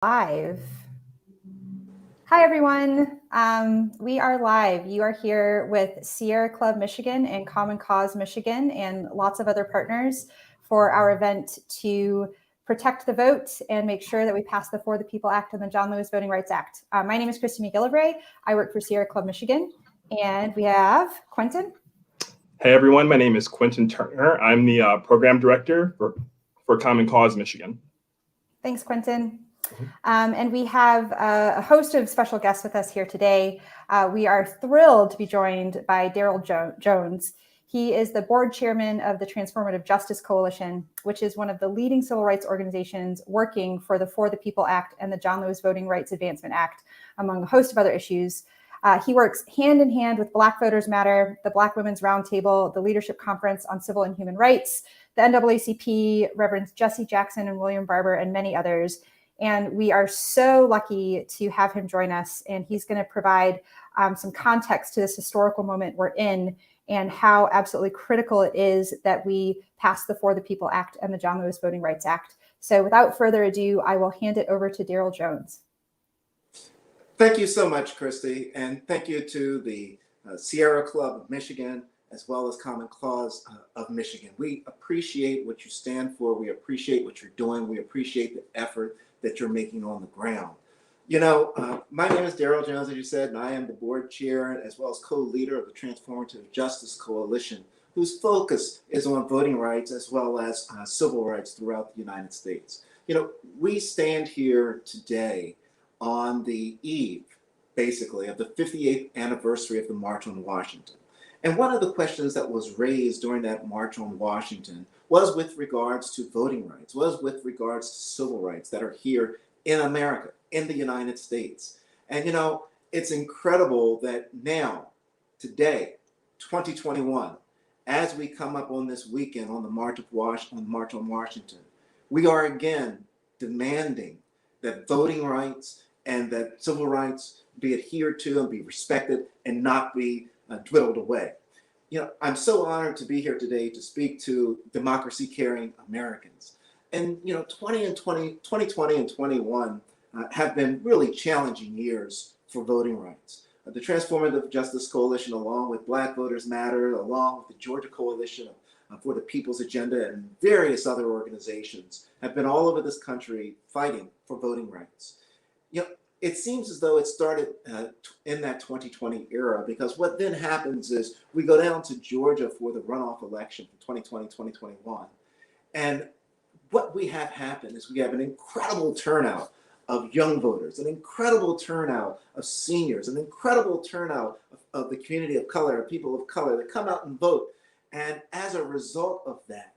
Live. Hi, everyone. We are live. You are here with Sierra Club Michigan and Common Cause Michigan and lots of other partners for our event to protect the vote and make sure that we pass the For the People Act and the John Lewis Voting Rights Act. My name is Christy McGillivray. I work for Sierra Club Michigan. And we have Quentin. Hey, everyone. My name is Quentin Turner. I'm the program director for Common Cause Michigan. Thanks, Quentin. And we have a host of special guests with us here today. We are thrilled to be joined by Daryl Jones. He is the board chairman of the Transformative Justice Coalition, which is one of the leading civil rights organizations working for the For the People Act and the John Lewis Voting Rights Advancement Act, among a host of other issues. He works hand in hand with Black Voters Matter, the Black Women's Roundtable, the Leadership Conference on Civil and Human Rights, the NAACP, Reverends Jesse Jackson and William Barber, and many others. And we are so lucky to have him join us. And he's going to provide some context to this historical moment we're in and how absolutely critical it is that we pass the For the People Act and the John Lewis Voting Rights Act. So without further ado, I will hand it over to Daryl Jones. Thank you so much, Christy. And thank you to the Sierra Club of Michigan, as well as Common Cause of Michigan. We appreciate what you stand for. We appreciate what you're doing. We appreciate the effort that you're making on the ground. You know, my name is Daryl Jones, as you said, and I am the board chair as well as co-leader of the Transformative Justice Coalition, whose focus is on voting rights as well as civil rights throughout the United States. You know, we stand here today on the eve, basically, of the 58th anniversary of the March on Washington. And one of the questions that was raised during that March on Washington was with regards to voting rights, was with regards to civil rights that are here in America, in the United States. And you know, it's incredible that now, today, 2021, as we come up on this weekend on the March on Washington, we are again demanding that voting rights and that civil rights be adhered to and be respected and not be dwindled away. You know, I'm so honored to be here today to speak to democracy-caring Americans. And you know, 2020 and 21 have been really challenging years for voting rights. The Transformative Justice Coalition, along with Black Voters Matter, along with the Georgia Coalition for the People's Agenda, and various other organizations, have been all over this country fighting for voting rights. You know, it seems as though it started in that 2020 era, because what then happens is we go down to Georgia for the runoff election for 2020, 2021. And what we have happen is we have an incredible turnout of young voters, an incredible turnout of seniors, an incredible turnout of the community of color, people of color that come out and vote. And as a result of that,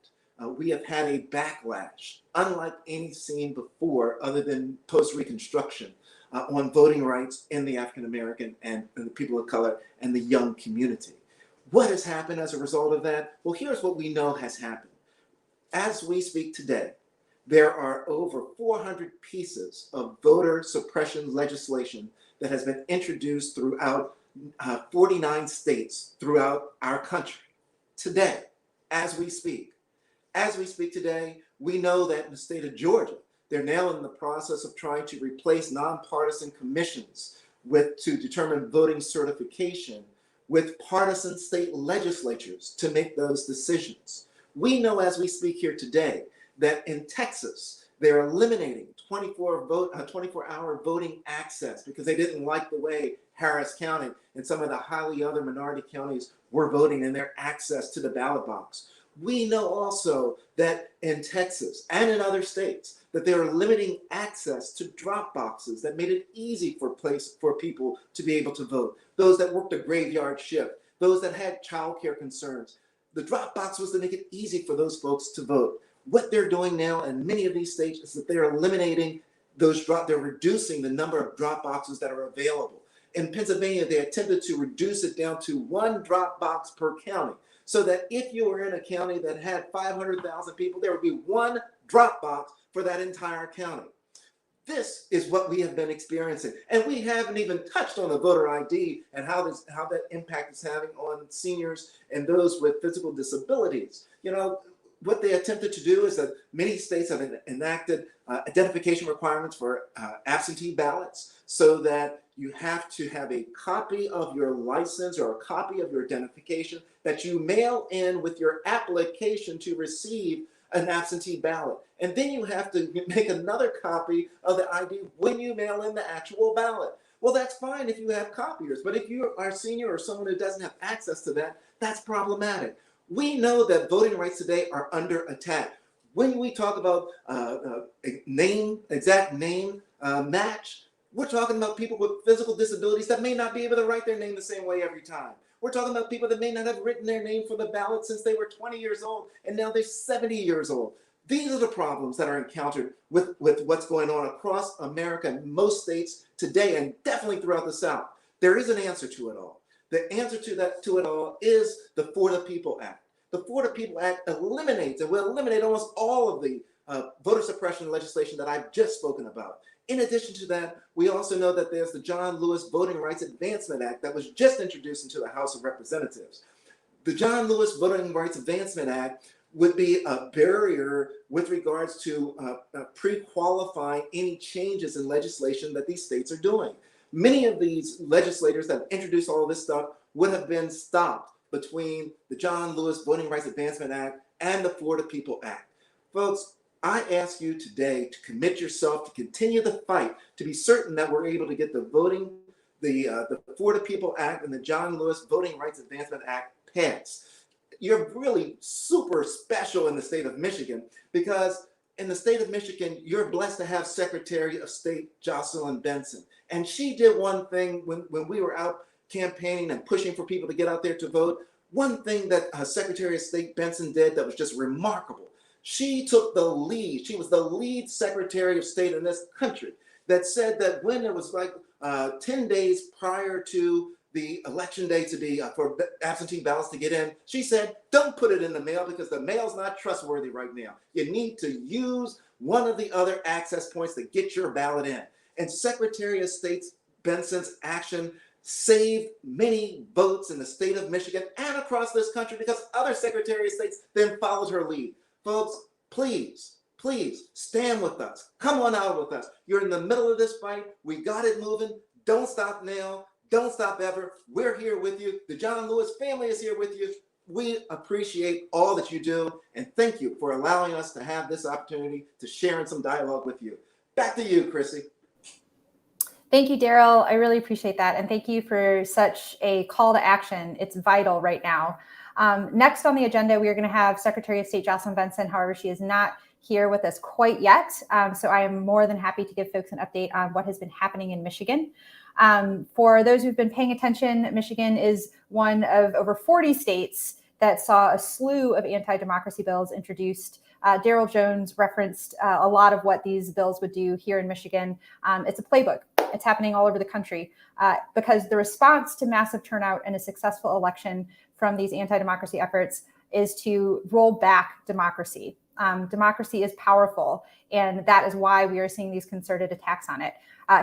we have had a backlash, unlike any seen before other than post-Reconstruction, on voting rights in the African American and the people of color and the young community. What has happened as a result of that? Well, here's what we know has happened. As we speak today, there are over 400 pieces of voter suppression legislation that has been introduced throughout 49 states throughout our country. Today, as we speak. As we speak today, we know that in the state of Georgia, they're now in the process of trying to replace nonpartisan commissions to determine voting certification with partisan state legislatures to make those decisions. We know as we speak here today that in Texas, they're eliminating 24-hour voting access because they didn't like the way Harris County and some of the highly other minority counties were voting in their access to the ballot box. We know also that in Texas and in other states that they are limiting access to drop boxes that made it easy for people to be able to vote. Those that worked a graveyard shift, those that had childcare concerns. The drop box was to make it easy for those folks to vote. What they're doing now in many of these states is that they're eliminating they're reducing the number of drop boxes that are available. In Pennsylvania, they attempted to reduce it down to one drop box per county, so that if you were in a county that had 500,000 people, there would be one drop box for that entire county. This is what we have been experiencing. And we haven't even touched on the voter ID and how that impact is having on seniors and those with physical disabilities. You know, what they attempted to do is that many states have enacted identification requirements for absentee ballots, so that you have to have a copy of your license or a copy of your identification that you mail in with your application to receive an absentee ballot. And then you have to make another copy of the ID when you mail in the actual ballot. Well, that's fine if you have copiers, but if you are a senior or someone who doesn't have access to that, that's problematic. We know that voting rights today are under attack. When we talk about exact name match, we're talking about people with physical disabilities that may not be able to write their name the same way every time. We're talking about people that may not have written their name for the ballot since they were 20 years old, and now they're 70 years old. These are the problems that are encountered with what's going on across America and most states today, and definitely throughout the South. There is an answer to it all. The answer to it all is the For the People Act. The For the People Act eliminates, and will eliminate almost all of the voter suppression legislation that I've just spoken about. In addition to that, we also know that there's the John Lewis Voting Rights Advancement Act that was just introduced into the House of Representatives. The John Lewis Voting Rights Advancement Act would be a barrier with regards to pre-qualifying any changes in legislation that these states are doing. Many of these legislators that introduced all of this stuff would have been stopped between the John Lewis Voting Rights Advancement Act and the For the People Act. Folks, I ask you today to commit yourself to continue the fight to be certain that we're able to get the For the People Act and the John Lewis Voting Rights Advancement Act passed. You're really super special in the state of Michigan, because in the state of Michigan, you're blessed to have Secretary of State Jocelyn Benson. And she did one thing when we were out campaigning and pushing for people to get out there to vote. One thing that Secretary of State Benson did that was just remarkable. She took the lead. She was the lead Secretary of State in this country that said that when it was like 10 days prior to the election day to be for absentee ballots to get in, she said, don't put it in the mail because the mail's not trustworthy right now. You need to use one of the other access points to get your ballot in. And Secretary of State Benson's action saved many votes in the state of Michigan and across this country, because other Secretary of States then followed her lead. Folks, please, please stand with us. Come on out with us. You're in the middle of this fight. We got it moving. Don't stop now. Don't stop ever. We're here with you. The John Lewis family is here with you. We appreciate all that you do, and thank you for allowing us to have this opportunity to share in some dialogue with you. Back to you, Chrissy. Thank you, Daryl. I really appreciate that. And thank you for such a call to action. It's vital right now. Next on the agenda, we are going to have Secretary of State Jocelyn Benson. However, she is not here with us quite yet. So I am more than happy to give folks an update on what has been happening in Michigan. For those who've been paying attention, Michigan is one of over 40 states that saw a slew of anti-democracy bills introduced. Daryl Jones referenced a lot of what these bills would do here in Michigan. It's a playbook. It's happening all over the country because the response to massive turnout and a successful election from these anti-democracy efforts is to roll back democracy. Democracy is powerful, and that is why we are seeing these concerted attacks on it.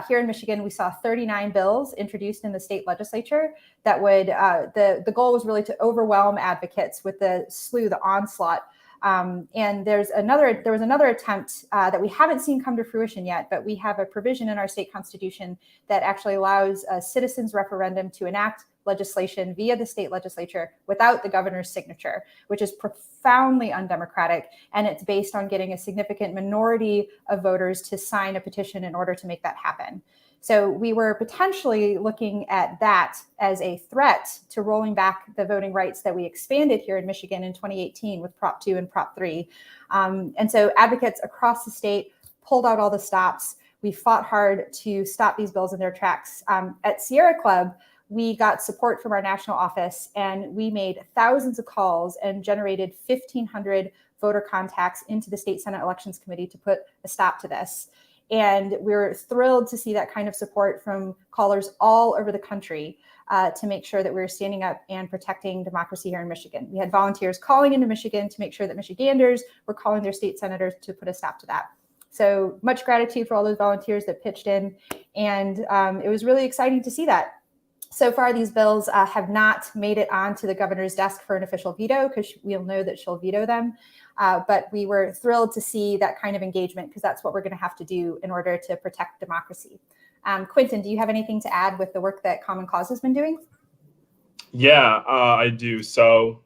Here in Michigan, we saw 39 bills introduced in the state legislature that would, the goal was really to overwhelm advocates with the slew, the onslaught. And there was another attempt that we haven't seen come to fruition yet, but we have a provision in our state constitution that actually allows a citizens referendum to enact legislation via the state legislature without the governor's signature, which is profoundly undemocratic. And it's based on getting a significant minority of voters to sign a petition in order to make that happen. So we were potentially looking at that as a threat to rolling back the voting rights that we expanded here in Michigan in 2018 with Prop 2 and Prop 3. And so advocates across the state pulled out all the stops. We fought hard to stop these bills in their tracks. At Sierra Club, we got support from our national office, and we made thousands of calls and generated 1,500 voter contacts into the State Senate Elections Committee to put a stop to this. And we're thrilled to see that kind of support from callers all over the country to make sure that we're standing up and protecting democracy here in Michigan. We had volunteers calling into Michigan to make sure that Michiganders were calling their state senators to put a stop to that. So much gratitude for all those volunteers that pitched in. And it was really exciting to see that. So far, these bills have not made it onto the governor's desk for an official veto, because we'll know that she'll veto them. But we were thrilled to see that kind of engagement, because that's what we're going to have to do in order to protect democracy. Quentin, do you have anything to add with the work that Common Cause has been doing? Yeah, I do. So,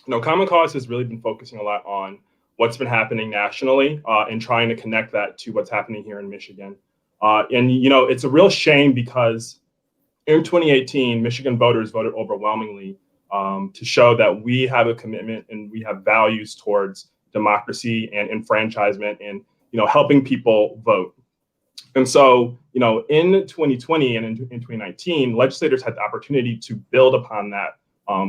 Common Cause has really been focusing a lot on what's been happening nationally and trying to connect that to what's happening here in Michigan. And it's a real shame because in 2018, Michigan voters voted overwhelmingly to show that we have a commitment and we have values towards democracy and enfranchisement and helping people vote. And so, in 2020 and in 2019, legislators had the opportunity to build upon that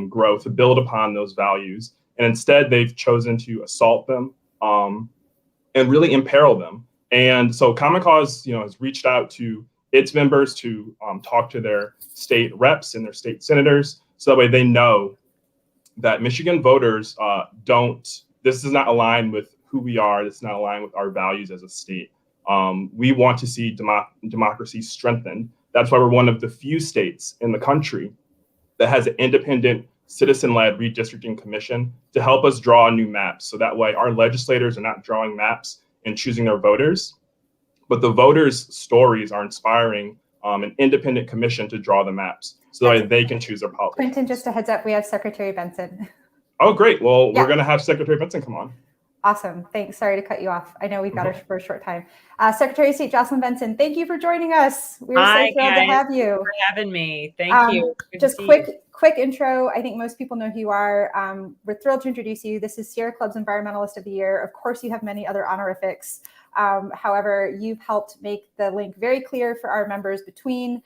growth, to build upon those values. And instead, they've chosen to assault them and really imperil them. And so Common Cause, has reached out to its members to talk to their state reps and their state senators, so that way they know that Michigan voters this does not align with who we are. This is not aligned with our values as a state. We want to see democracy strengthened. That's why we're one of the few states in the country that has an independent citizen-led redistricting commission to help us draw new maps. So that way our legislators are not drawing maps and choosing their voters, but the voters' stories are inspiring an independent commission to draw the maps so that they can choose their politicians. Quentin, just a heads up, we have Secretary Benson. Oh, great. Well, we're going to have Secretary Benson come on. Awesome. Thanks. Sorry to cut you off. I know we've got her for a short time. Secretary of State Jocelyn Benson, thank you for joining us. We're so thrilled to have you. For having me. Thank you. Just quick intro. I think most people know who you are. We're thrilled to introduce you. This is Sierra Club's Environmentalist of the Year. Of course, you have many other honorifics. However, you've helped make the link very clear for our members between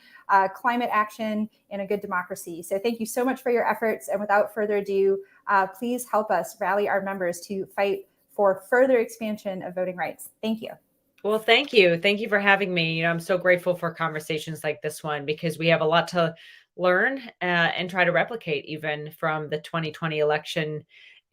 climate action and a good democracy. So thank you so much for your efforts. And without further ado, please help us rally our members to fight for further expansion of voting rights. Thank you. Well, thank you. Thank you for having me. I'm so grateful for conversations like this one, because we have a lot to learn and try to replicate even from the 2020 election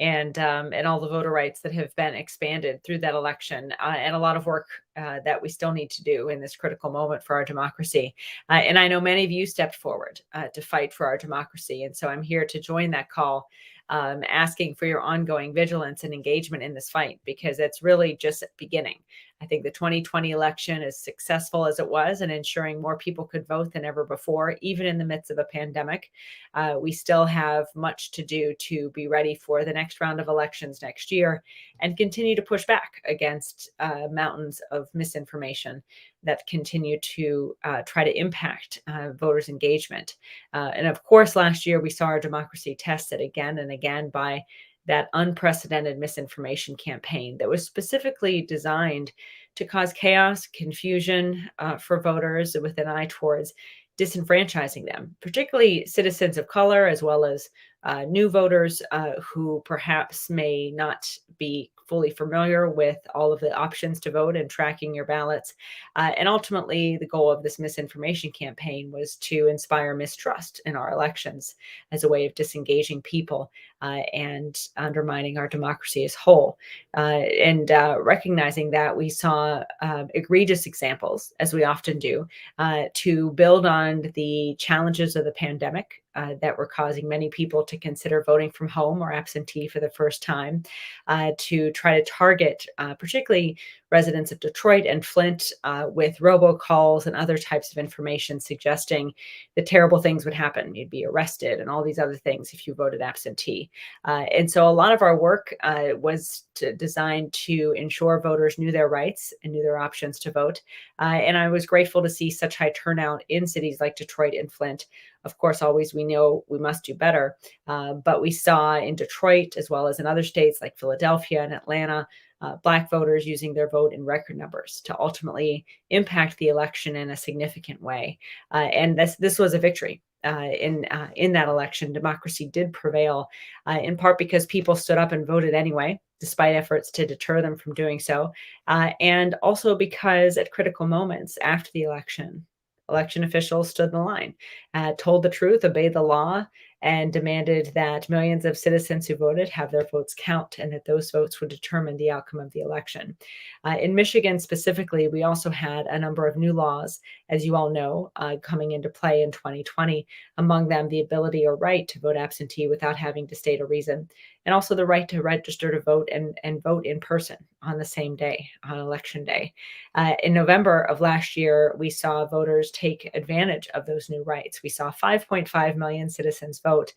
and all the voter rights that have been expanded through that election, and a lot of work that we still need to do in this critical moment for our democracy. And I know many of you stepped forward to fight for our democracy. And so I'm here to join that call, asking for your ongoing vigilance and engagement in this fight, because it's really just beginning. I think the 2020 election, as successful as it was in ensuring more people could vote than ever before, even in the midst of a pandemic, we still have much to do to be ready for the next round of elections next year and continue to push back against mountains of misinformation that continue to try to impact voters' engagement. And of course, last year we saw our democracy tested again and again by that unprecedented misinformation campaign that was specifically designed to cause chaos, confusion for voters with an eye towards disenfranchising them, particularly citizens of color, as well as new voters who perhaps may not be fully familiar with all of the options to vote and tracking your ballots. And ultimately, the goal of this misinformation campaign was to inspire mistrust in our elections as a way of disengaging people and undermining our democracy as whole. And recognizing that, we saw egregious examples, as we often do, to build on the challenges of the pandemic that were causing many people to consider voting from home or absentee for the first time, to try to target particularly residents of Detroit and Flint with robocalls and other types of information suggesting that terrible things would happen. You'd be arrested and all these other things if you voted absentee. And so a lot of our work was designed to ensure voters knew their rights and knew their options to vote. And I was grateful to see such high turnout in cities like Detroit and Flint. Of course, always we know we must do better, but we saw in Detroit, as well as in other states like Philadelphia and Atlanta, Black voters using their vote in record numbers to ultimately impact the election in a significant way. And this was a victory. In that election, democracy did prevail, in part because people stood up and voted anyway, despite efforts to deter them from doing so, and also because at critical moments after the election officials stood in the line, told the truth, obeyed the law, and demanded that millions of citizens who voted have their votes count and that those votes would determine the outcome of the election. In Michigan specifically, we also had a number of new laws, as you all know, coming into play in 2020, among them the ability or right to vote absentee without having to state a reason, and also the right to register to vote and vote in person on the same day, on election day. In November of last year, we saw voters take advantage of those new rights. We saw 5.5 million citizens vote,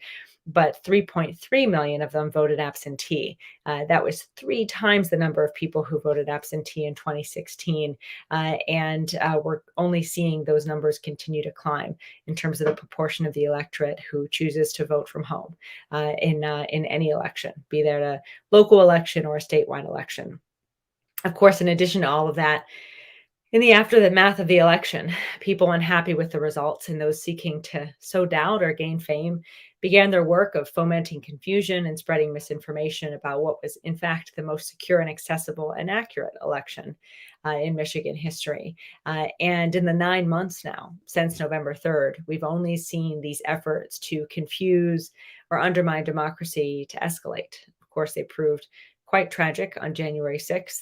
but 3.3 million of them voted absentee. That was 3 times the number of people who voted absentee in 2016. And we're only seeing those numbers continue to climb in terms of the proportion of the electorate who chooses to vote from home in any election, be that a local election or a statewide election. Of course, in addition to all of that, in the aftermath of the election, people unhappy with the results and those seeking to sow doubt or gain fame began their work of fomenting confusion and spreading misinformation about what was, in fact, the most secure and accessible and accurate election in Michigan history. And in the 9 months now, since November 3rd, we've only seen these efforts to confuse or undermine democracy to escalate. Of course, they proved quite tragic on January 6th.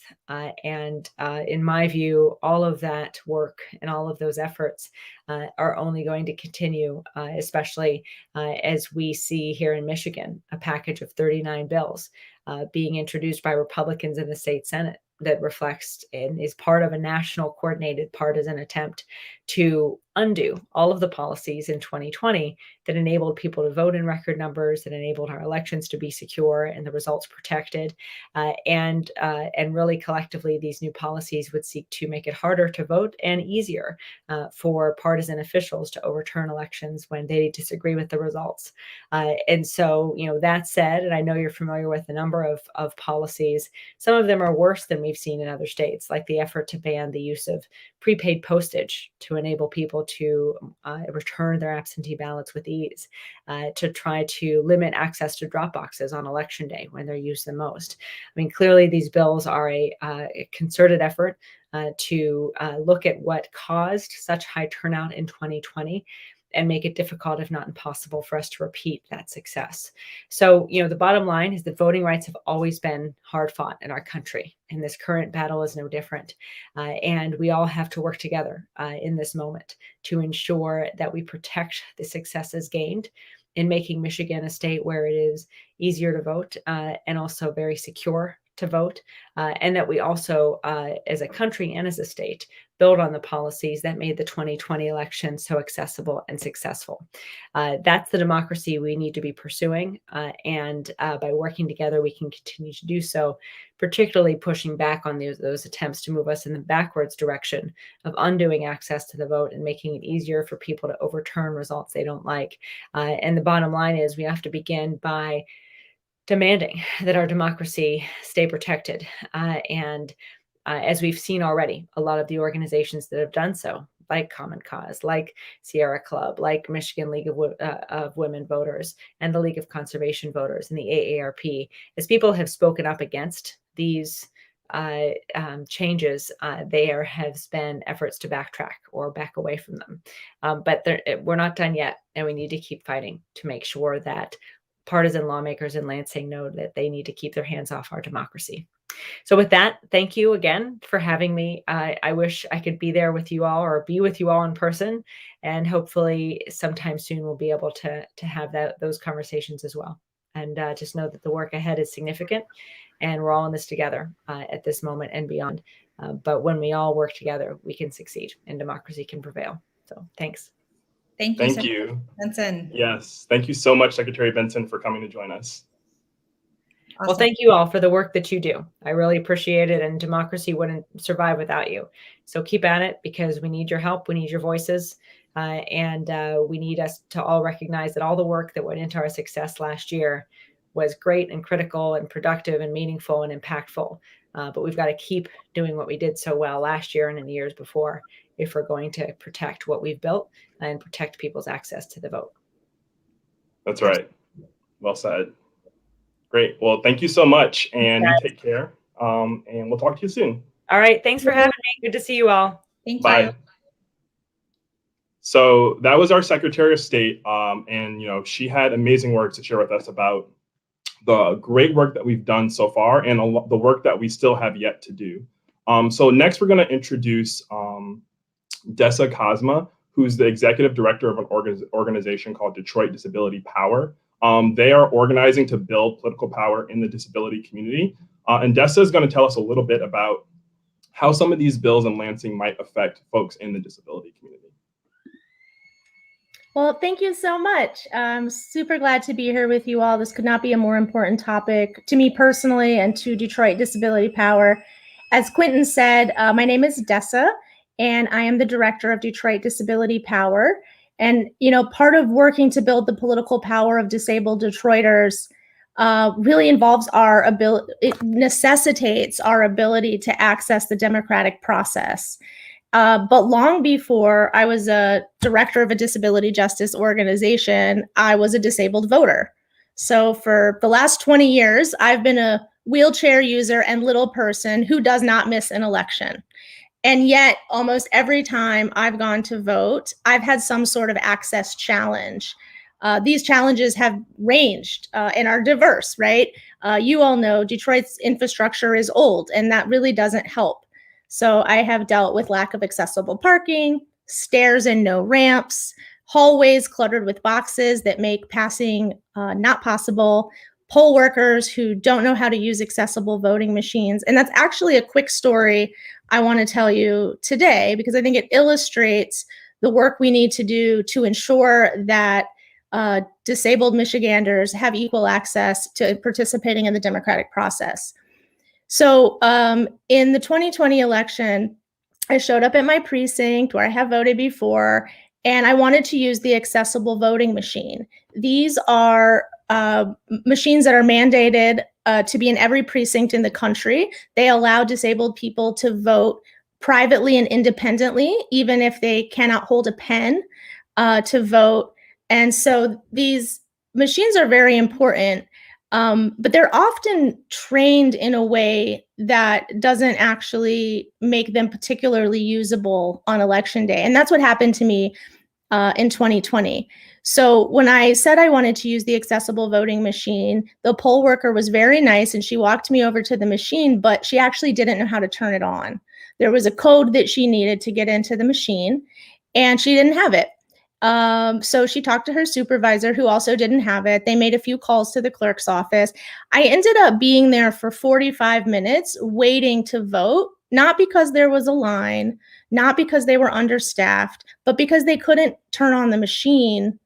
And in my view, all of that work and all of those efforts are only going to continue, especially as we see here in Michigan, a package of 39 bills being introduced by Republicans in the state Senate that reflects and is part of a national coordinated partisan attempt to undo all of the policies in 2020 that enabled people to vote in record numbers, that enabled our elections to be secure and the results protected. And really collectively, these new policies would seek to make it harder to vote and easier for partisan officials to overturn elections when they disagree with the results. And so, that said, and I know you're familiar with a number of policies, some of them are worse than we've seen in other states, like the effort to ban the use of prepaid postage to enable people to return their absentee ballots with ease, to try to limit access to drop boxes on election day when they're used the most. I mean, clearly these bills are a concerted effort to look at what caused such high turnout in 2020 and make it difficult, if not impossible, for us to repeat that success. So, the bottom line is that voting rights have always been hard fought in our country, and this current battle is no different. And we all have to work together in this moment to ensure that we protect the successes gained in making Michigan a state where it is easier to vote and also very secure to vote, and that we also, as a country and as a state, build on the policies that made the 2020 election so accessible and successful. That's the democracy we need to be pursuing, and by working together, we can continue to do so, particularly pushing back on those attempts to move us in the backwards direction of undoing access to the vote and making it easier for people to overturn results they don't like. And the bottom line is we have to begin by demanding that our democracy stay protected. And as we've seen already, a lot of the organizations that have done so, like Common Cause, like Sierra Club, like Michigan League of Women Voters, and the League of Conservation Voters, and the AARP, as people have spoken up against these changes, there has been efforts to backtrack or back away from them. But we're not done yet, and we need to keep fighting to make sure that partisan lawmakers in Lansing know that they need to keep their hands off our democracy. So with that, thank you again for having me. I wish I could be there with you all or be with you all in person, and hopefully sometime soon we'll be able to have those conversations as well. And just know that the work ahead is significant, and we're all in this together at this moment and beyond. But when we all work together, we can succeed and democracy can prevail. So thanks. Thank you, Benson. Yes. Thank you so much, Secretary Benson, for coming to join us. Awesome. Well, thank you all for the work that you do. I really appreciate it, and democracy wouldn't survive without you. So keep at it, because we need your help. We need your voices. And we need us to all recognize that all the work that went into our success last year was great and critical and productive and meaningful and impactful. But we've got to keep doing what we did so well last year and in the years before if we're going to protect what we've built and protect people's access to the vote. That's right. Well said. Great. Well, thank you so much, and you take care. And we'll talk to you soon. All right. Thanks for having me. Good to see you all. Thank you. Bye. So that was our Secretary of State, and she had amazing words to share with us about the great work that we've done so far and the work that we still have yet to do. So next, we're going to introduce Dessa Cosma, who's the executive director of an organization called Detroit Disability Power. They are organizing to build political power in the disability community. And Dessa is going to tell us a little bit about how some of these bills in Lansing might affect folks in the disability community. Well, thank you so much. I'm super glad to be here with you all. This could not be a more important topic to me personally and to Detroit Disability Power. As Quentin said, my name is Dessa, and I am the director of Detroit Disability Power. And, part of working to build the political power of disabled Detroiters really involves our ability, it necessitates our ability to access the democratic process. But long before I was a director of a disability justice organization, I was a disabled voter. So for the last 20 years, I've been a wheelchair user and little person who does not miss an election. And yet, almost every time I've gone to vote, I've had some sort of access challenge. These challenges have ranged and are diverse, right? You all know Detroit's infrastructure is old, and that really doesn't help. So I have dealt with lack of accessible parking, stairs and no ramps, hallways cluttered with boxes that make passing not possible, poll workers who don't know how to use accessible voting machines. And that's actually a quick story I want to tell you today, because I think it illustrates the work we need to do to ensure that disabled Michiganders have equal access to participating in the democratic process. So in the 2020 election, I showed up at my precinct where I have voted before, and I wanted to use the accessible voting machine. These are machines that are mandated to be in every precinct in the country. They allow disabled people to vote privately and independently, even if they cannot hold a pen to vote. And so these machines are very important. But they're often trained in a way that doesn't actually make them particularly usable on election day. And that's what happened to me in 2020. So when I said I wanted to use the accessible voting machine, the poll worker was very nice and she walked me over to the machine, but she actually didn't know how to turn it on. There was a code that she needed to get into the machine, and she didn't have it. So she talked to her supervisor, who also didn't have it. They made a few calls to the clerk's office. I ended up being there for 45 minutes waiting to vote, not because there was a line, not because they were understaffed, but because they couldn't turn on the machine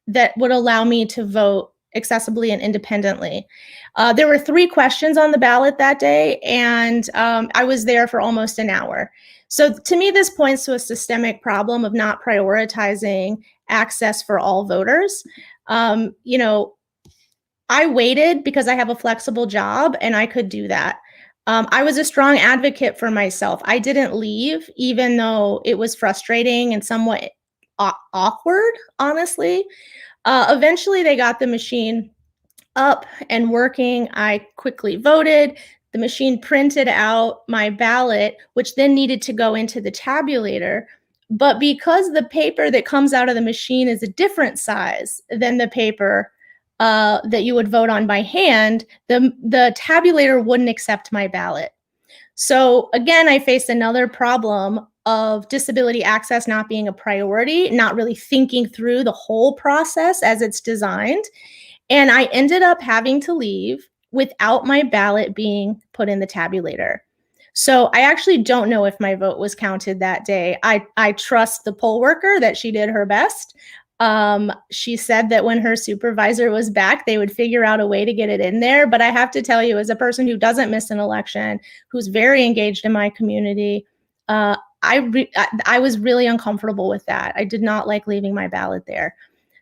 that would allow me to vote accessibly and independently. There were 3 questions on the ballot that day, and I was there for almost an hour. So to me, this points to a systemic problem of not prioritizing access for all voters. I waited because I have a flexible job and I could do that. I was a strong advocate for myself. I didn't leave, even though it was frustrating and somewhat awkward, honestly. Eventually, they got the machine up and working. I quickly voted. The machine printed out my ballot, which then needed to go into the tabulator. But because the paper that comes out of the machine is a different size than the paper that you would vote on by hand, the tabulator wouldn't accept my ballot. So again, I faced another problem of disability access not being a priority, not really thinking through the whole process as it's designed. And I ended up having to leave without my ballot being put in the tabulator. So I actually don't know if my vote was counted that day. I trust the poll worker that she did her best. She said that when her supervisor was back, they would figure out a way to get it in there. But I have to tell you, as a person who doesn't miss an election, who's very engaged in my community, I was really uncomfortable with that. I did not like leaving my ballot there.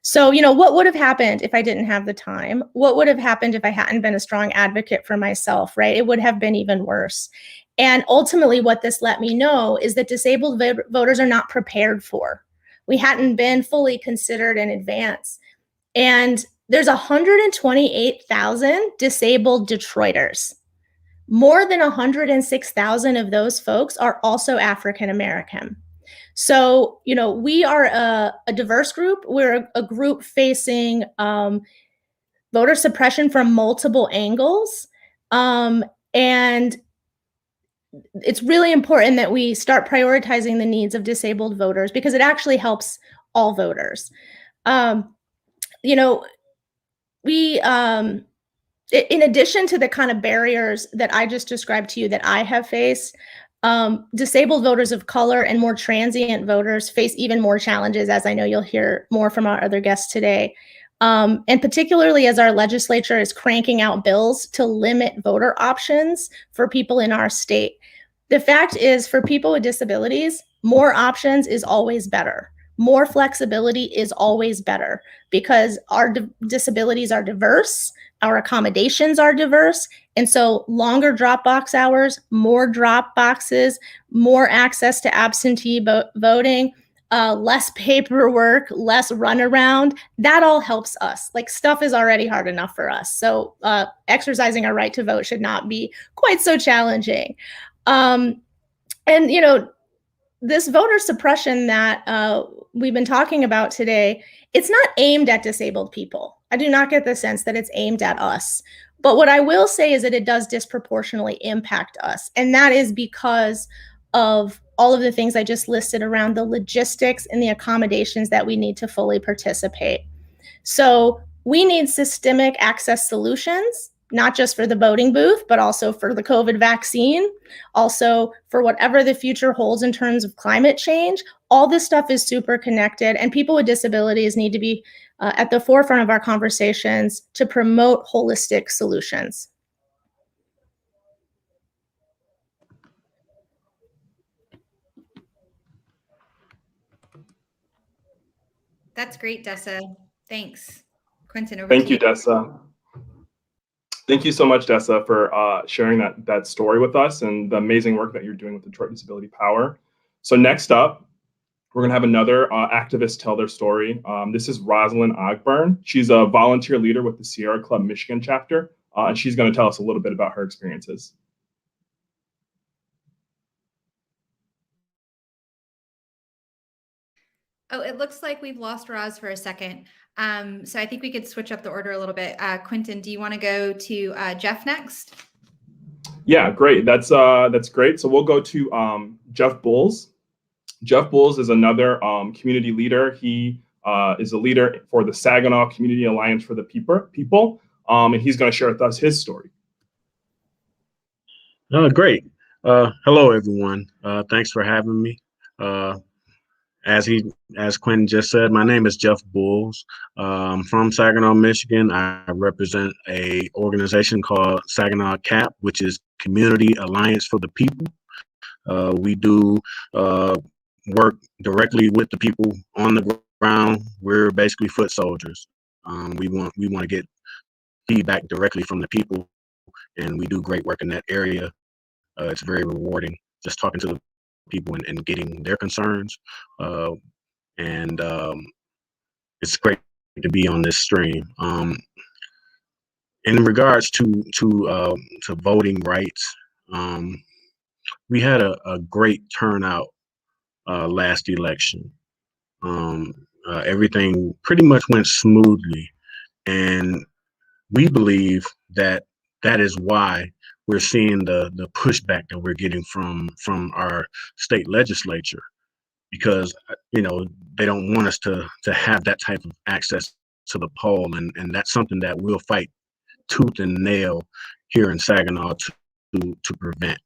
So, what would have happened if I didn't have the time? What would have happened if I hadn't been a strong advocate for myself, right? It would have been even worse. And ultimately, what this let me know is that disabled voters are not prepared for. We hadn't been fully considered in advance. And there's 128,000 disabled Detroiters. More than 106,000 of those folks are also African American. So, you know, we are a diverse group. We're a group facing voter suppression from multiple angles. And it's really important that we start prioritizing the needs of disabled voters because it actually helps all voters. You know, we, in addition to the kind of barriers that I just described to you that I have faced, disabled voters of color and more transient voters face even more challenges, as I know you'll hear more from our other guests today. And particularly as our legislature is cranking out bills to limit voter options for people in our state. The fact is, for people with disabilities, more options is always better. More flexibility is always better because our disabilities are diverse, our accommodations are diverse, and so longer drop box hours, more drop boxes, more access to absentee voting, less paperwork, less runaround, that all helps us. Like, stuff is already hard enough for us. So exercising our right to vote should not be quite so challenging. And, you know, this voter suppression that we've been talking about today, it's not aimed at disabled people. I do not get the sense that it's aimed at us. But what I will say is that it does disproportionately impact us. And that is because of all of the things I just listed around the logistics and the accommodations that we need to fully participate. So we need systemic access solutions, not just for the voting booth, but also for the COVID vaccine, also for whatever the future holds in terms of climate change. All this stuff is super connected, and people with disabilities need to be at the forefront of our conversations to promote holistic solutions. That's great, Dessa. Thanks. Quentin, over Thank to you, Dessa. Thank you so much, Dessa, for sharing that story with us and the amazing work that you're doing with Detroit Disability Power. So next up, we're going to have another activist tell their story. This is Rosalind Ogburn. She's a volunteer leader with the Sierra Club Michigan chapter, and she's going to tell us a little bit about her experiences. Oh, it looks like we've lost Roz for a second. So I think we could switch up the order a little bit. Quentin, do you want to go to Jeff next? Yeah, great. That's great. So we'll go to Jeff Bulls. Jeff Bulls is another community leader. He is a leader for the Saginaw Community Alliance for the People, and he's going to share with us his story. Great. Hello, everyone. Thanks for having me. As Quentin just said, my name is Jeff Bulls. From Saginaw, Michigan. I represent a organization called Saginaw CAP, which is Community Alliance for the People. We do work directly with the people on the ground. We're basically foot soldiers. We want to get feedback directly from the people, and we do great work in that area. It's very rewarding just talking to the people and getting their concerns. And it's great to be on this stream. In regards to voting rights, we had a great turnout last election. Everything pretty much went smoothly, and we believe that is why we're seeing the pushback that we're getting from our state legislature, because they don't want us to have that type of access to the poll, and that's something that we'll fight tooth and nail here in Saginaw to prevent.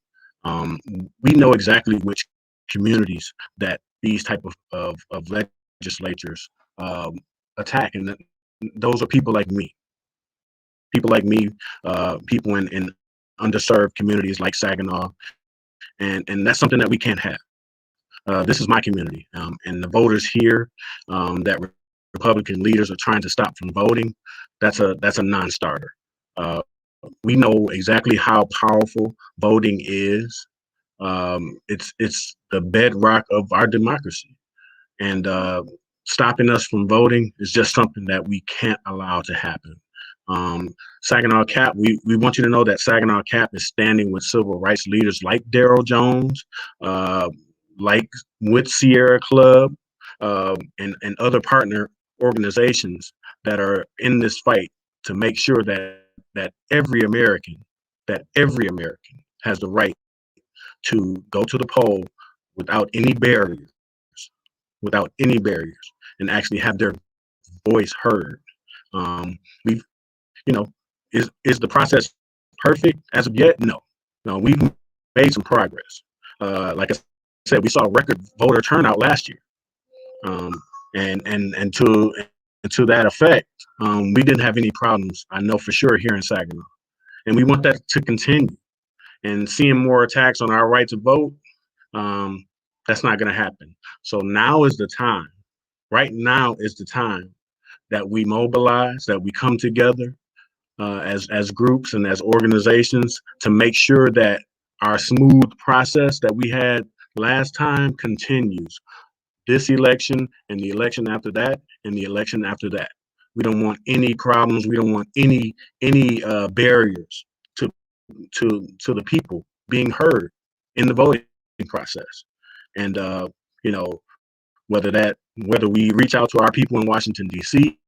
We know exactly which communities that these type of legislatures attack, and those are people like me. People in underserved communities like Saginaw, and that's something that we can't have. This is my community, and the voters here that Republican leaders are trying to stop from voting, that's a non-starter. We know exactly how powerful voting is. It's the bedrock of our democracy, and stopping us from voting is just something that we can't allow to happen. Saginaw CAP, we want you to know that Saginaw CAP is standing with civil rights leaders like Daryl Jones, like with Sierra Club and other partner organizations that are in this fight to make sure that every American has the right to go to the poll without any barriers, and actually have their voice heard. We've, you know, is the process perfect as of yet? No, we've made some progress. Like I said, we saw record voter turnout last year, and to that effect, we didn't have any problems. I know for sure here in Saginaw, and we want that to continue. And seeing more attacks on our right to vote, that's not going to happen. So now is the time. Right now is the time that we mobilize, that we come together as groups and as organizations to make sure that our smooth process that we had last time continues. This election and the election after that and the election after that. We don't want any problems. We don't want any barriers to the people being heard in the voting process. And whether we reach out to our people in Washington, D.C.,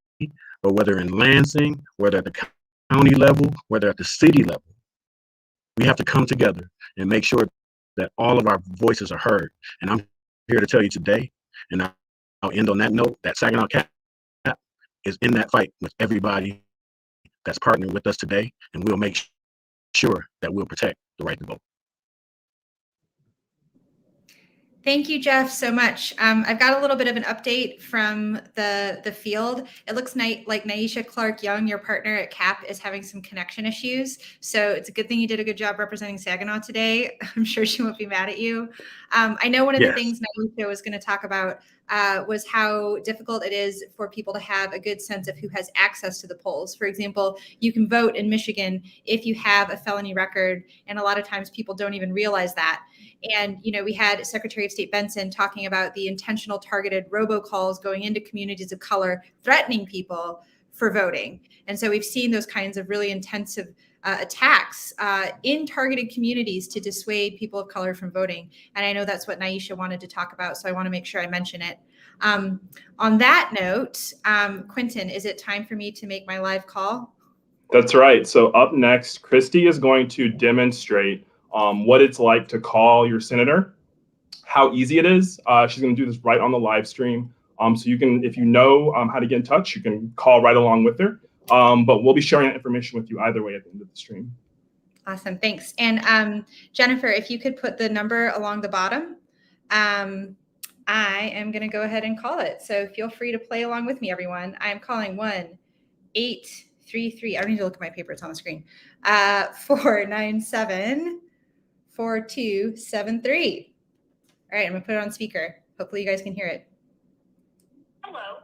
or whether in Lansing, whether at the county level, whether at the city level, we have to come together and make sure that all of our voices are heard. And I'm here to tell you today, and I'll end on that note, that Saginaw Cap is in that fight with everybody that's partnering with us today, and we'll make sure that we'll protect the right to vote. Thank you, Jeff, so much. I've got a little bit of an update from the field. It looks like Naisha Clark-Young, your partner at CAP, is having some connection issues. So it's a good thing you did a good job representing Saginaw today. I'm sure she won't be mad at you. I know one of the things Naisha was going to talk about was how difficult it is for people to have a good sense of who has access to the polls. For example, you can vote in Michigan if you have a felony record, and a lot of times people don't even realize that. And, we had Secretary of State Benson talking about the intentional targeted robocalls going into communities of color, threatening people for voting. And so we've seen those kinds of really intensive attacks in targeted communities to dissuade people of color from voting. And I know that's what Naisha wanted to talk about, so I want to make sure I mention it. On that note, Quentin, is it time for me to make my live call? That's right. So up next, Christy is going to demonstrate what it's like to call your senator, how easy it is. She's going to do this right on the live stream. So you can, if you know how to get in touch, you can call right along with her. But we'll be sharing that information with you either way at the end of the stream. Awesome. Thanks. And Jennifer, if you could put the number along the bottom, I am going to go ahead and call it. So feel free to play along with me, everyone. I am calling 1-833. I don't need to look at my paper. It's on the screen. 497-4273. All right, I'm going to put it on speaker. Hopefully you guys can hear it. Hello.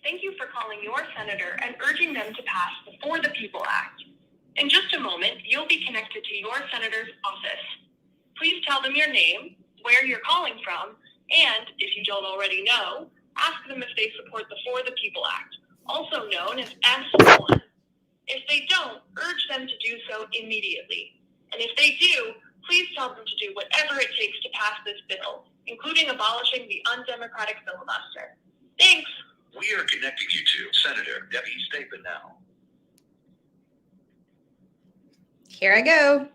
Thank you for calling your senator and urging them to pass the For the People Act. In just a moment, you'll be connected to your senator's office. Please tell them your name, where you're calling from, and, if you don't already know, ask them if they support the For the People Act, also known as S1. If they don't, urge them to do so immediately. And if they do, please tell them to do whatever it takes to pass this bill, including abolishing the undemocratic filibuster. Thanks. We are connecting you to Senator Debbie Stapin now. Here I go.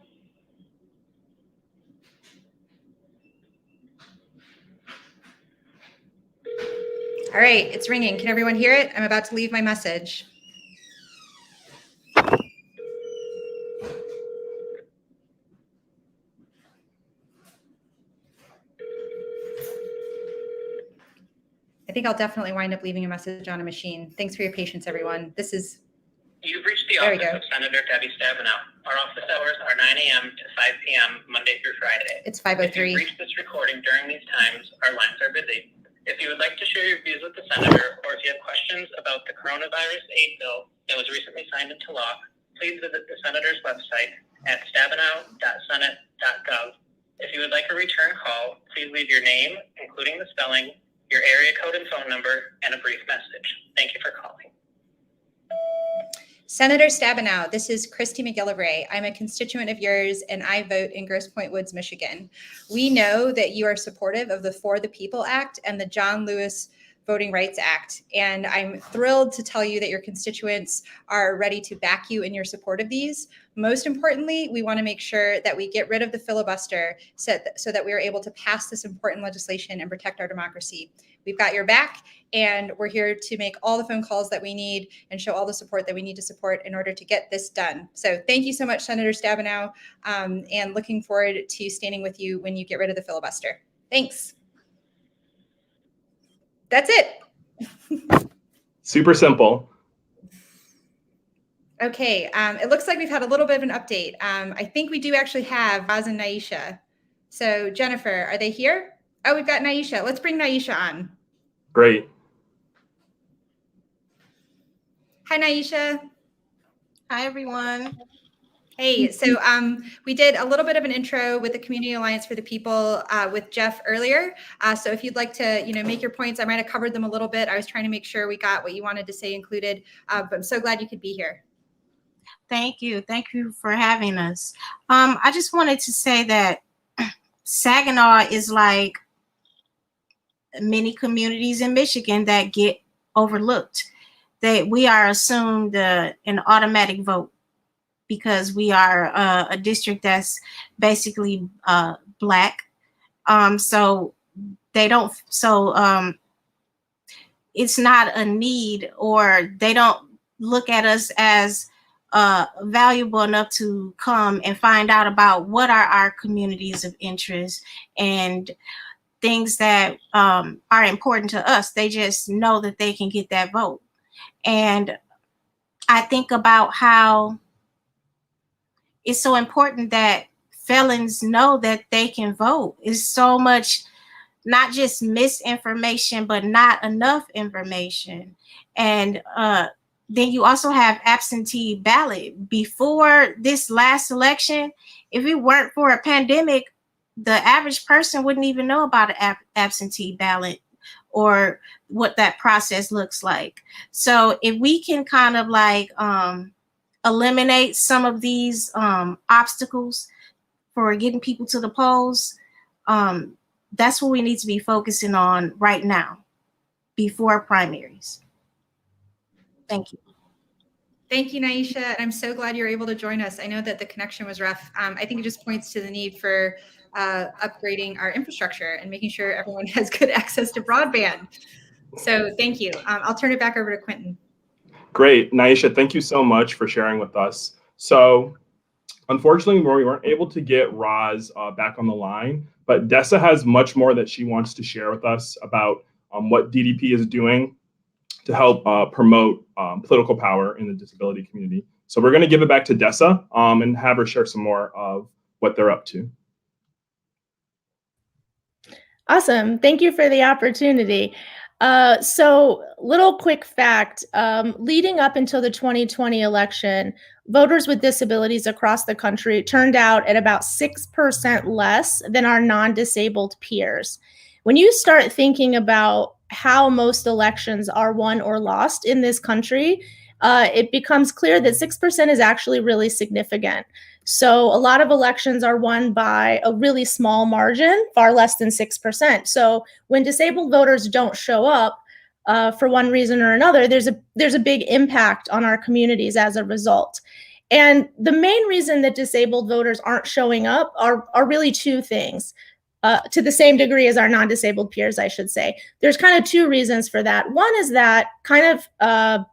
All right, it's ringing. Can everyone hear it? I'm about to leave my message. I think I'll definitely wind up leaving a message on a machine. Thanks for your patience, everyone. You've reached the office of Senator Debbie Stabenow. Our office hours are 9 a.m. to 5 p.m. Monday through Friday. It's 5:03. If you've reached this recording during these times, our lines are busy. If you would like to share your views with the senator, or if you have questions about the coronavirus aid bill that was recently signed into law, please visit the senator's website at stabenow.senate.gov. If you would like a return call, please leave your name, including the spelling, your area code and phone number, and a brief message. Thank you for calling. Senator Stabenow, this is Christy McGillivray. I'm a constituent of yours and I vote in Grosse Pointe Woods, Michigan. We know that you are supportive of the For the People Act and the John Lewis Voting Rights Act. And I'm thrilled to tell you that your constituents are ready to back you in your support of these. Most importantly, we want to make sure that we get rid of the filibuster so that we are able to pass this important legislation and protect our democracy. We've got your back, and we're here to make all the phone calls that we need and show all the support that we need to support in order to get this done. So thank you so much, Senator Stabenow, and looking forward to standing with you when you get rid of the filibuster. Thanks. That's it. Super simple. Okay, it looks like we've had a little bit of an update. I think we do actually have Roz and Naisha. So Jennifer, are they here? Oh, we've got Naisha. Let's bring Naisha on. Great. Hi, Naisha. Hi, everyone. Hey, so we did a little bit of an intro with the Community Alliance for the People with Jeff earlier. So if you'd like to, make your points, I might have covered them a little bit. I was trying to make sure we got what you wanted to say included, but I'm so glad you could be here. Thank you. Thank you for having us. I just wanted to say that Saginaw is like many communities in Michigan that get overlooked. That we are assumed an automatic vote because we are a district that's basically Black. So they don't. So it's not a need, or they don't look at us as valuable enough to come and find out about what are our communities of interest and things that are important to us. They just know that they can get that vote. And I think about how it's so important that felons know that they can vote. It's so much, not just misinformation, but not enough information. And then you also have absentee ballot. Before this last election, if it weren't for a pandemic, the average person wouldn't even know about an absentee ballot or what that process looks like. So if we can kind of like eliminate some of these obstacles for getting people to the polls, that's what we need to be focusing on right now before primaries. Thank you. Thank you, Naisha. And I'm so glad you're able to join us. I know that the connection was rough. I think it just points to the need for upgrading our infrastructure and making sure everyone has good access to broadband. So thank you. I'll turn it back over to Quentin. Great. Naisha, thank you so much for sharing with us. So unfortunately, we weren't able to get Roz back on the line, but Dessa has much more that she wants to share with us about what DDP is doing to help promote political power in the disability community. So we're going to give it back to Dessa and have her share some more of what they're up to. Awesome. Thank you for the opportunity. So little quick fact, leading up until the 2020 election, voters with disabilities across the country turned out at about 6% less than our non-disabled peers. When you start thinking about how most elections are won or lost in this country, it becomes clear that 6% is actually really significant. So a lot of elections are won by a really small margin, far less than 6%. So when disabled voters don't show up for one reason or another, there's a big impact on our communities as a result. And the main reason that disabled voters aren't showing up are really two things. To the same degree as our non-disabled peers, I should say. There's kind of two reasons for that. One is that, kind of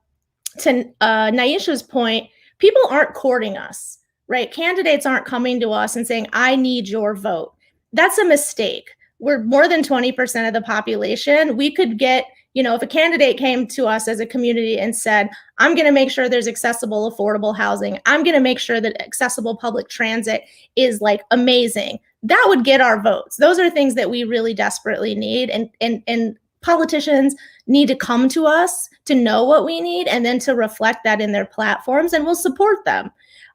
to Naisha's point, people aren't courting us, right? Candidates aren't coming to us and saying, I need your vote. That's a mistake. We're more than 20% of the population. We could get, if a candidate came to us as a community and said, I'm going to make sure there's accessible, affordable housing. I'm going to make sure that accessible public transit is like amazing. That would get our votes. Those are things that we really desperately need. And politicians need to come to us to know what we need and then to reflect that in their platforms, and we'll support them.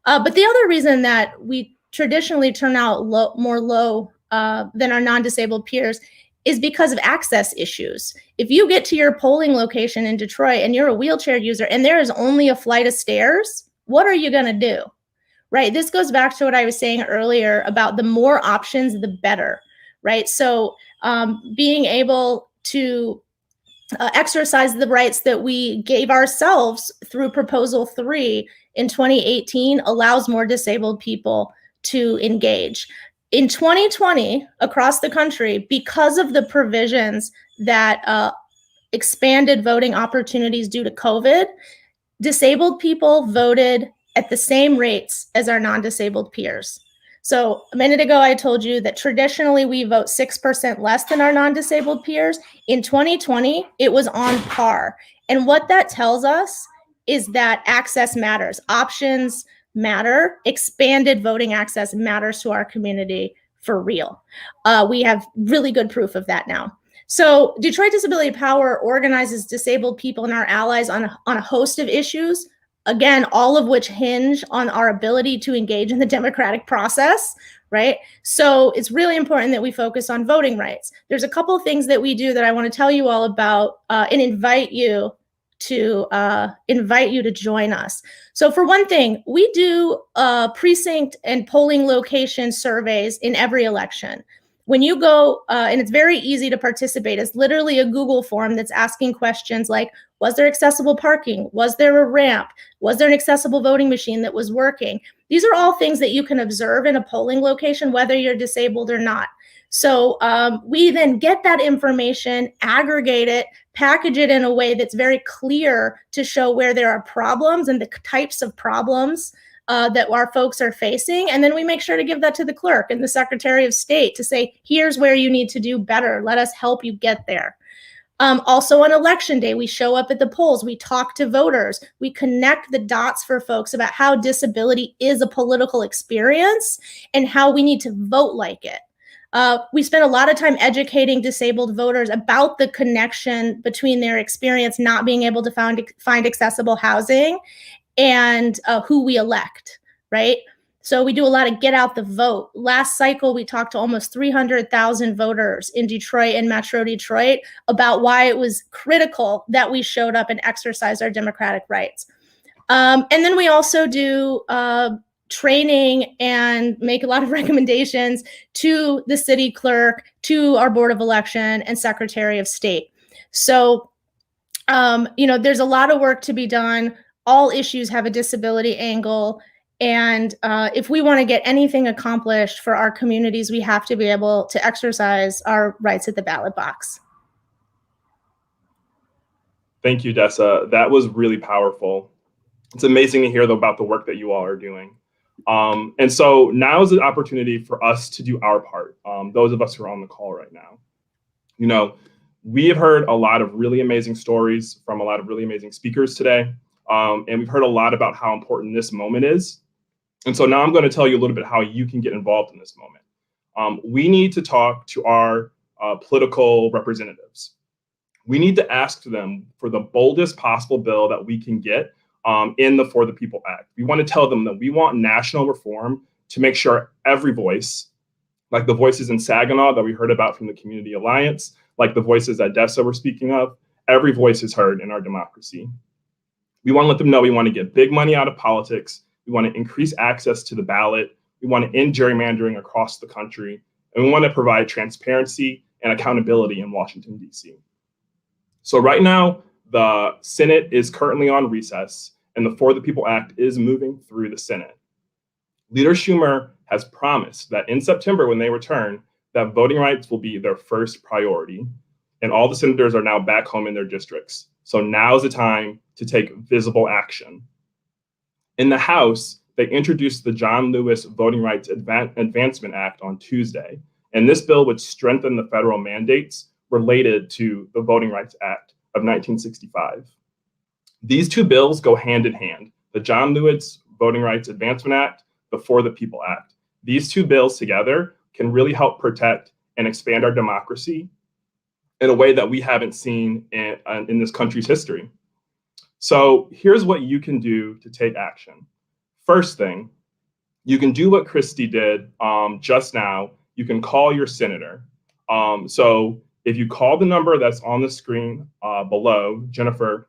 But the other reason that we traditionally turn out more low than our non-disabled peers is because of access issues. If you get to your polling location in Detroit and you're a wheelchair user and there is only a flight of stairs, what are you going to do? Right? This goes back to what I was saying earlier about the more options, the better, right? So being able to exercise the rights that we gave ourselves through Proposal 3 in 2018 allows more disabled people to engage. In 2020, across the country, because of the provisions that expanded voting opportunities due to COVID, disabled people voted at the same rates as our non-disabled peers. So a minute ago, I told you that traditionally we vote 6% less than our non-disabled peers. In 2020, it was on par. And what that tells us is that access matters. Options matter. Expanded voting access matters to our community for real. We have really good proof of that now. So Detroit Disability Power organizes disabled people and our allies on a host of issues. Again, all of which hinge on our ability to engage in the democratic process, right? So it's really important that we focus on voting rights. There's a couple of things that we do that I want to tell you all about and invite you to join us. So for one thing, we do precinct and polling location surveys in every election. When you go, and it's very easy to participate, it's literally a Google form that's asking questions like, was there accessible parking? Was there a ramp? Was there an accessible voting machine that was working? These are all things that you can observe in a polling location, whether you're disabled or not. So we then get that information, aggregate it, package it in a way that's very clear to show where there are problems and the types of problems that our folks are facing. And then we make sure to give that to the clerk and the Secretary of State to say, here's where you need to do better. Let us help you get there. Also on election day, we show up at the polls, we talk to voters, we connect the dots for folks about how disability is a political experience and how we need to vote like it. We spend a lot of time educating disabled voters about the connection between their experience not being able to find accessible housing and who we elect, right? So we do a lot of get out the vote. Last cycle, we talked to almost 300,000 voters in Detroit and Metro Detroit about why it was critical that we showed up and exercised our democratic rights. And then we also do training and make a lot of recommendations to the city clerk, to our Board of Election and Secretary of State. So, there's a lot of work to be done. All issues have a disability angle. And if we want to get anything accomplished for our communities, we have to be able to exercise our rights at the ballot box. Thank you, Dessa. That was really powerful. It's amazing to hear about the work that you all are doing. And so now is the opportunity for us to do our part, those of us who are on the call right now. We have heard a lot of really amazing stories from a lot of really amazing speakers today. And we've heard a lot about how important this moment is. And so now I'm going to tell you a little bit how you can get involved in this moment. We need to talk to our political representatives. We need to ask them for the boldest possible bill that we can get in the For the People Act. We want to tell them that we want national reform to make sure every voice, like the voices in Saginaw that we heard about from the Community Alliance, like the voices that Dessa were speaking of, every voice is heard in our democracy. We want to let them know we want to get big money out of politics. We want to increase access to the ballot. We want to end gerrymandering across the country. And we want to provide transparency and accountability in Washington, D.C. So right now, the Senate is currently on recess, and the For the People Act is moving through the Senate. Leader Schumer has promised that in September, when they return, that voting rights will be their first priority. And all the senators are now back home in their districts. So now is the time to take visible action. In the House, they introduced the John Lewis Voting Rights Advancement Act on Tuesday. And this bill would strengthen the federal mandates related to the Voting Rights Act of 1965. These two bills go hand in hand, the John Lewis Voting Rights Advancement Act, the For the People Act. These two bills together can really help protect and expand our democracy in a way that we haven't seen in this country's history. So here's what you can do to take action. First thing, you can do what Christy did just now. You can call your senator. So If you call the number that's on the screen below, Jennifer,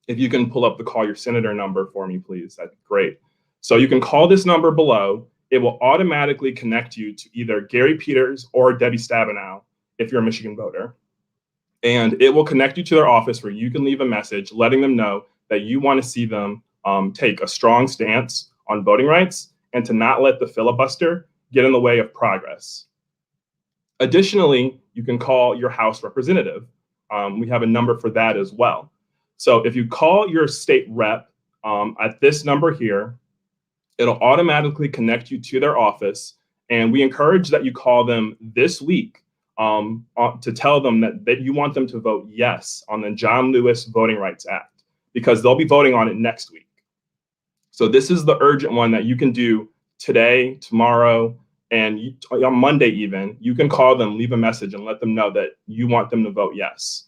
if you can pull up the Call Your Senator number for me, please, that'd be great. So you can call this number below. It will automatically connect you to either Gary Peters or Debbie Stabenow if you're a Michigan voter. And it will connect you to their office where you can leave a message letting them know that you want to see them take a strong stance on voting rights and to not let the filibuster get in the way of progress. Additionally, you can call your House representative. We have a number for that as well. So if you call your state rep at this number here, it'll automatically connect you to their office. And we encourage that you call them this week to tell them that you want them to vote yes on the John Lewis Voting Rights Act, because they'll be voting on it next week. So this is the urgent one that you can do today, tomorrow, and on Monday even. You can call them, leave a message, and let them know that you want them to vote yes.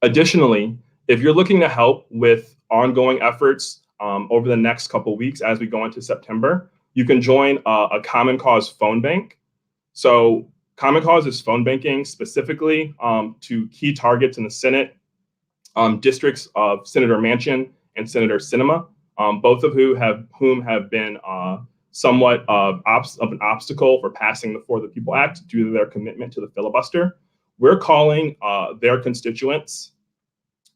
Additionally, if you're looking to help with ongoing efforts over the next couple of weeks as we go into September, you can join a Common Cause phone bank. So Common Cause is phone banking specifically to key targets in the Senate, districts of Senator Manchin and Senator Sinema, both of whom have been somewhat of an obstacle for passing the For the People Act due to their commitment to the filibuster. We're calling their constituents,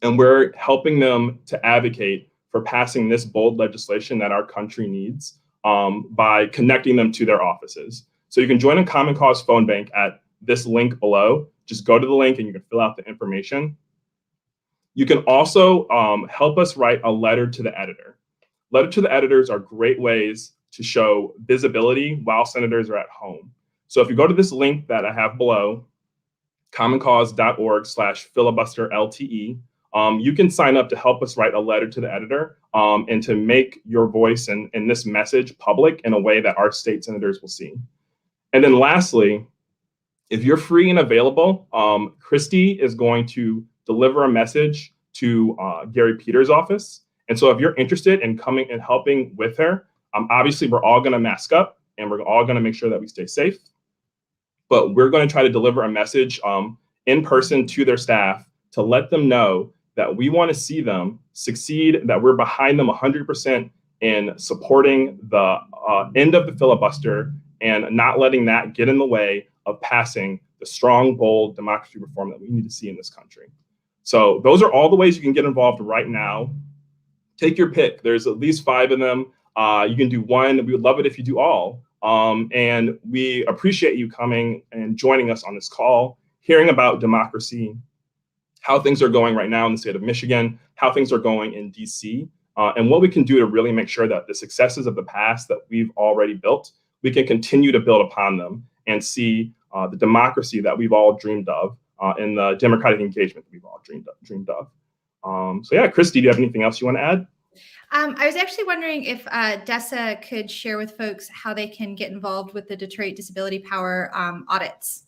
and we're helping them to advocate for passing this bold legislation that our country needs by connecting them to their offices. So you can join a Common Cause phone bank at this link below. Just go to the link and you can fill out the information. You can also help us write a letter to the editor. Letter to the editors are great ways to show visibility while senators are at home. So if you go to this link that I have below, commoncause.org/filibusterlte, you can sign up to help us write a letter to the editor and to make your voice and this message public in a way that our state senators will see. And then lastly, if you're free and available, Christy is going to deliver a message to Gary Peters' office. And so if you're interested in coming and helping with her, obviously we're all going to mask up and we're all going to make sure that we stay safe. But we're going to try to deliver a message in person to their staff to let them know that we want to see them succeed, that we're behind them 100% in supporting the end of the filibuster and not letting that get in the way of passing the strong, bold democracy reform that we need to see in this country. So those are all the ways you can get involved right now. Take your pick. There's at least 5 of them. You can do one. We would love it if you do all. And we appreciate you coming and joining us on this call, hearing about democracy, how things are going right now in the state of Michigan, how things are going in DC, and what we can do to really make sure that the successes of the past that we've already built, we can continue to build upon them and see the democracy that we've all dreamed of and the democratic engagement that we've all dreamed of. So yeah, Christy, do you have anything else you want to add? I was actually wondering if Dessa could share with folks how they can get involved with the Detroit Disability Power audits.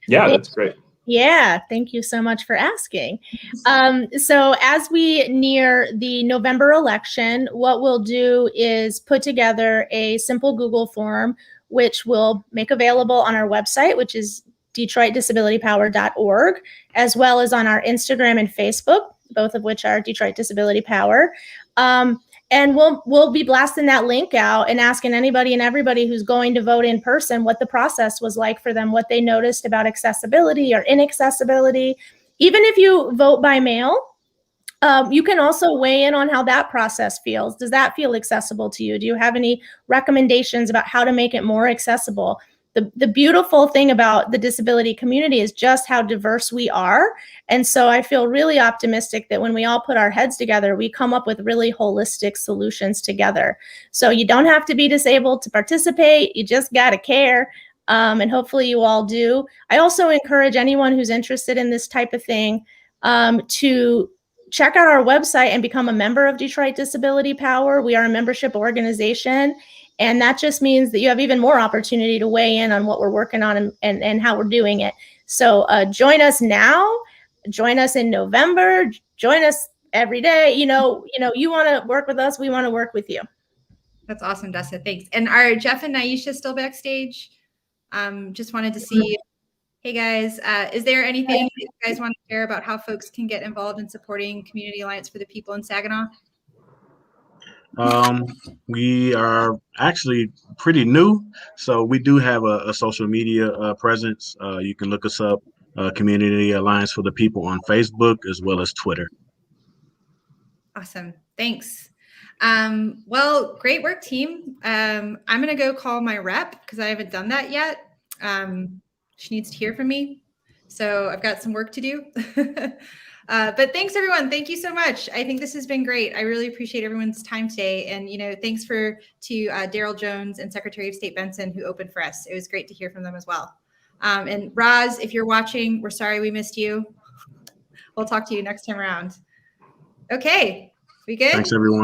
Yeah, that's great. Yeah, thank you so much for asking. So as we near the November election, what we'll do is put together a simple Google form, which we'll make available on our website, which is DetroitDisabilityPower.org, as well as on our Instagram and Facebook, both of which are Detroit Disability Power. And we'll be blasting that link out and asking anybody and everybody who's going to vote in person what the process was like for them, what they noticed about accessibility or inaccessibility. Even if you vote by mail, you can also weigh in on how that process feels. Does that feel accessible to you? Do you have any recommendations about how to make it more accessible? The beautiful thing about the disability community is just how diverse we are. And so I feel really optimistic that when we all put our heads together, we come up with really holistic solutions together. So you don't have to be disabled to participate. You just got to care. And hopefully you all do. I also encourage anyone who's interested in this type of thing to check out our website and become a member of Detroit Disability Power. We are a membership organization. And that just means that you have even more opportunity to weigh in on what we're working on and how we're doing it. So join us now, join us in November, join us every day. You want to work with us, we want to work with you. That's awesome, Dessa. Thanks. And are Jeff and Naisha still backstage? Just wanted to see. Hey guys, is there anything you guys want to share about how folks can get involved in supporting Community Alliance for the People in Saginaw? We are actually pretty new, so we do have a social media presence. You can look us up, Community Alliance for the People on Facebook as well as Twitter. Awesome. Thanks. Well, great work, team. I'm going to go call my rep because I haven't done that yet. She needs to hear from me. So I've got some work to do. But thanks, everyone. Thank you so much. I think this has been great. I really appreciate everyone's time today. And, thanks to Daryl Jones and Secretary of State Benson who opened for us. It was great to hear from them as well. And Roz, if you're watching, we're sorry we missed you. We'll talk to you next time around. Okay, we good? Thanks, everyone.